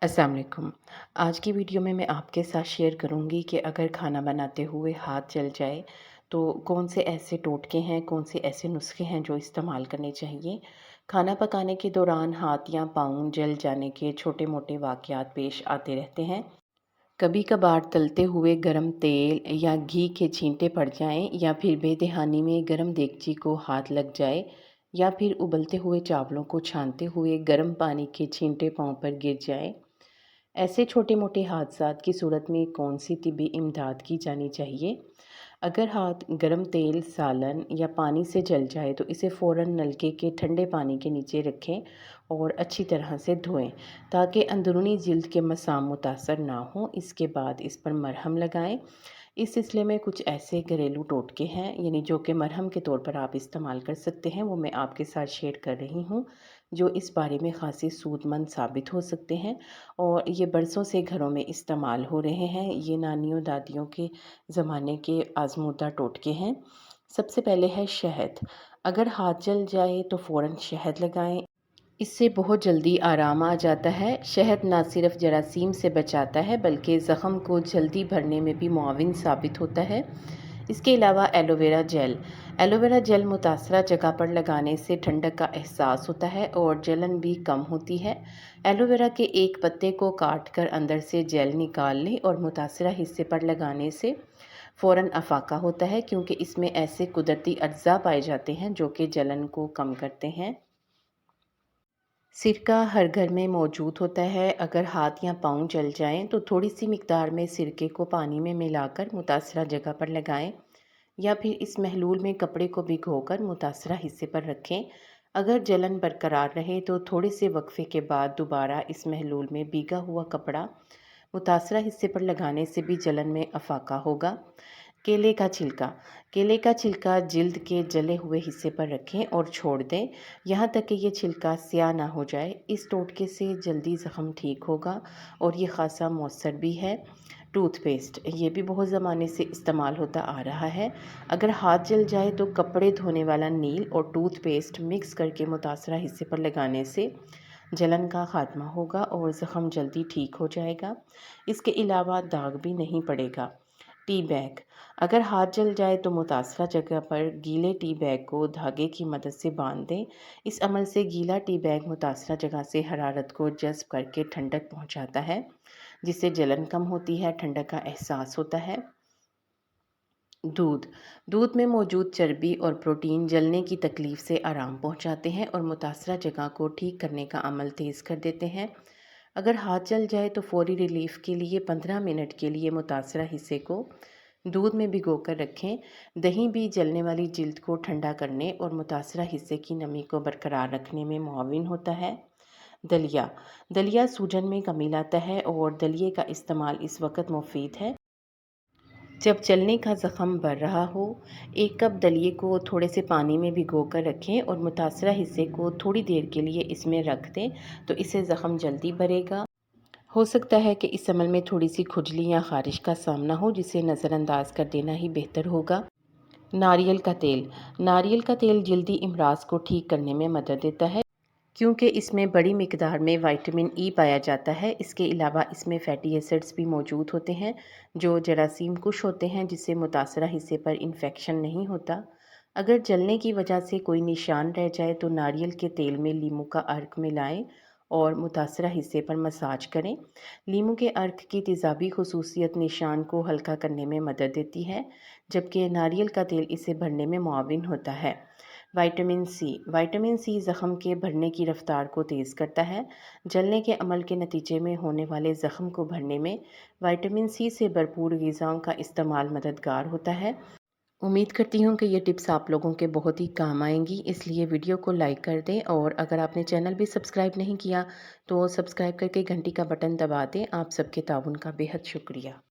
अस्सलाम वालेकुम। आज की वीडियो में मैं आपके साथ शेयर करूंगी कि अगर खाना बनाते हुए हाथ जल जाए तो कौन से ऐसे टोटके हैं, कौन से ऐसे नुस्खे हैं जो इस्तेमाल करने चाहिए। खाना पकाने के दौरान हाथ या पाँव जल जाने के छोटे मोटे वाक़यात पेश आते रहते हैं। कभी कभार तलते हुए गरम तेल या घी के छींटे पड़ जाएं, या फिर बेदहानी में गरम देगची को हाथ लग जाए, या फिर उबलते हुए चावलों को छानते हुए गरम पानी के छींटे पाँव पर गिर जाए। ऐसे छोटे-मोटे हादसात की सूरत में कौन-सी तिब्बी इमदाद की जानी चाहिए? अगर हाथ गरम तेल, सालन या पानी से जल जाए तो इसे फ़ौरन नलके के ठंडे पानी के नीचे रखें और अच्छी तरह से धोएं ताकि अंदरूनी जिल्द के मसाम मुतासर ना हों। इसके बाद इस पर मरहम लगाएं। इस सिलसिले में कुछ ऐसे घरेलू टोटके हैं यानी जो कि मरहम के तौर पर आप इस्तेमाल कर सकते हैं, वो मैं आपके साथ शेयर कर रही हूँ, जो इस बारे में ख़ासी सूदमंद साबित हो सकते हैं और ये बरसों से घरों में इस्तेमाल हो रहे हैं। ये नानियों दादियों के ज़माने के आज़मूदा टोटके हैं। सबसे पहले है शहद। अगर हाथ जल जाए तो फ़ौरन शहद लगाएं। इससे बहुत जल्दी आराम आ जाता है। शहद ना सिर्फ जरासीम से बचाता है बल्कि ज़ख़म को जल्दी भरने में भी मुआविन साबित होता है। इसके अलावा एलोवेरा जेल। एलोवेरा जेल मुतासरा जगह पर लगाने से ठंडक का एहसास होता है और जलन भी कम होती है। एलोवेरा के एक पत्ते को काट कर अंदर से जेल निकाल लें और मुतासरा हिस्से पर लगाने से फ़ौरन अफाका होता है, क्योंकि इसमें ऐसे कुदरती अज्जा पाए जाते हैं जो कि जलन को कम करते हैं। सिरका हर घर में मौजूद होता है। अगर हाथ या पाँव जल जाएं तो थोड़ी सी मिकदार में सिरके को पानी में मिलाकर मुतासरा जगह पर लगाएं, या फिर इस महलूल में कपड़े को भिगोकर मुतासरा हिस्से पर रखें। अगर जलन बरकरार रहे तो थोड़े से वक्फे के बाद दोबारा इस महलूल में भीगा हुआ कपड़ा मुतासरा हिस्से पर लगाने से भी जलन में अफाका होगा। केले का छिलका। केले का छिलका जिल्द के जले हुए हिस्से पर रखें और छोड़ दें यहाँ तक कि ये छिलका स्याह ना हो जाए। इस टोटके से जल्दी ज़ख़म ठीक होगा और ये ख़ासा मौसर भी है। टूथपेस्ट, ये भी बहुत ज़माने से इस्तेमाल होता आ रहा है। अगर हाथ जल जाए तो कपड़े धोने वाला नील और टूथपेस्ट मिक्स करके मुतासरा हिस्से पर लगाने से जलन का ख़ात्मा होगा और ज़ख़म जल्दी ठीक हो जाएगा। इसके अलावा दाग भी नहीं पड़ेगा। Tea bag. अगर हाथ जल जाए तो मुतासरा जगह पर गीले टी बैग को धागे की मदद से बांध दें। इस अमल से गीला टी बैग मुतासरा जगह से हरारत को जज़्ब करके ठंडक पहुंचाता है, जिससे जलन कम होती है, ठंडक का एहसास होता है। दूध। दूध में मौजूद चर्बी और प्रोटीन जलने की तकलीफ़ से आराम पहुंचाते हैं और मुतासरा जगह को ठीक करने का अमल तेज़ कर देते हैं। अगर हाथ जल जाए तो फौरी रिलीफ के लिए 15 मिनट के लिए मुतासरा हिस्से को दूध में भिगो कर रखें। दही भी जलने वाली जिल्द को ठंडा करने और मुतासरा हिस्से की नमी को बरकरार रखने में मुआविन होता है। दलिया। दलिया सूजन में कमी लाता है और दलिए का इस्तेमाल इस वक्त मुफीद है जब जलने का ज़ख़म बढ़ रहा हो। 1 कप दलिए को थोड़े से पानी में भिगोकर रखें और मुतासरा हिस्से को थोड़ी देर के लिए इसमें रख दें, तो इससे ज़ख़म जल्दी भरेगा। हो सकता है कि इस अमल में थोड़ी सी खुजली या ख़ारिश का सामना हो, जिसे नज़रअंदाज कर देना ही बेहतर होगा। नारियल का तेल। नारियल का तेल जल्दी इमराज़ को ठीक करने में मदद देता है, क्योंकि इसमें बड़ी मिकदार में विटामिन ई पाया जाता है। इसके अलावा इसमें फैटी एसिड्स भी मौजूद होते हैं जो जरासीम कुश होते हैं, जिससे मुतासरा हिस्से पर इन्फेक्शन नहीं होता। अगर जलने की वजह से कोई निशान रह जाए तो नारियल के तेल में लीमू का अर्क मिलाएं और मुतासरा हिस्से पर मसाज करें। लीमू के अर्क की तेज़ाबी खुसूसियत निशान को हल्का करने में मदद देती है, जबकि नारियल का तेल इसे भरने में मुआविन होता है। Vitamin C. विटामिन सी ज़ख़म के भरने की रफ़्तार को तेज़ करता है। जलने के अमल के नतीजे में होने वाले ज़ख़म को भरने में विटामिन सी से भरपूर ग़िज़ाओं का इस्तेमाल मददगार होता है। उम्मीद करती हूँ कि ये टिप्स आप लोगों के बहुत ही काम आएंगी, इसलिए वीडियो को लाइक कर दें और अगर आपने चैनल भी सब्सक्राइब नहीं किया तो सब्सक्राइब करके घंटी का बटन दबा दें। आप सबके ताउन का बेहद शुक्रिया।